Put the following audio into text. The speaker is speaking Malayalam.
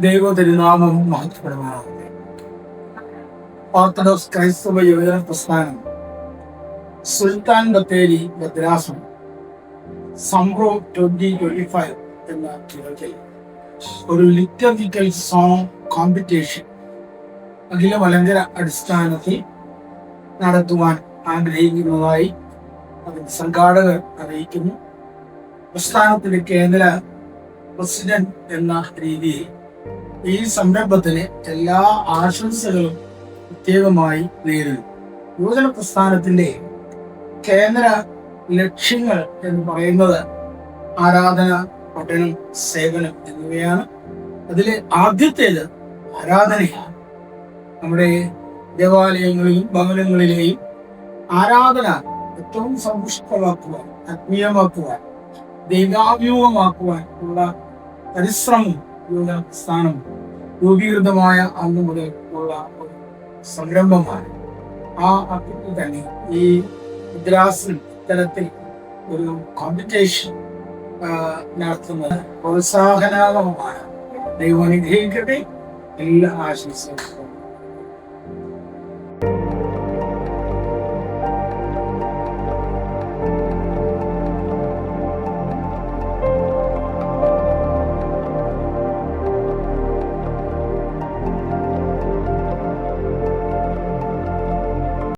ദൈവ തിരുനാമം മഹത്വപ്പെടുമാറാകട്ടെ. ഓർത്തഡോക്സ് ക്രൈസ്തവ യുവജന പ്രസ്ഥാനം സുൽത്താൻ ബത്തേരി ഭദ്രാസനം സംഭവം 2025 എന്ന ഇടത്തിൽ ഒരു ലിറ്റർജിക്കൽ സോങ് കോമ്പറ്റീഷൻ അഖില മലങ്കര അടിസ്ഥാനത്തിൽ നടത്തുവാൻ ആഗ്രഹിക്കുന്നതായി അതിന്റെ സംഘാടകർ അറിയിക്കുന്നു. പ്രസ്ഥാനത്തിന്റെ കേന്ദ്ര പ്രസിഡന്റ് എന്ന രീതിയിൽ ഈ സംരംഭത്തിന് എല്ലാ ആശംസകളും പ്രത്യേകമായി നേരുന്നു. യുവജന പ്രസ്ഥാനത്തിന്റെ കേന്ദ്ര ലക്ഷ്യങ്ങൾ എന്ന് പറയുന്നത് ആരാധന, പഠനം, സേവനം എന്നിവയാണ്. അതിൽ ആദ്യത്തേത് ആരാധനയാണ്. നമ്മുടെ ദേവാലയങ്ങളിലും ഭവനങ്ങളിലെയും ആരാധന ഏറ്റവും സമ്പുഷ്ടമാക്കുവാൻ, ആത്മീയമാക്കുവാൻ, ദൈവാഭിമുഖമാക്കുവാൻ ഉള്ള പരിശ്രമം യുവജന പ്രസ്ഥാനം രൂപീകൃതമായ അന്ന് മുതൽ ഉള്ള ഒരു സംരംഭമാണ്. ആ അർത്ഥത്തിൽ തന്നെ ഈ ഭദ്രാസനം ഇത്തരത്തിൽ ഒരു കോമ്പറ്റീഷൻ നടത്തുന്നത് പ്രോത്സാഹനാത്മകമാണ്. ദൈവം അനുഗ്രഹിക്കട്ടെ. എല്ലാ ആശംസകളും.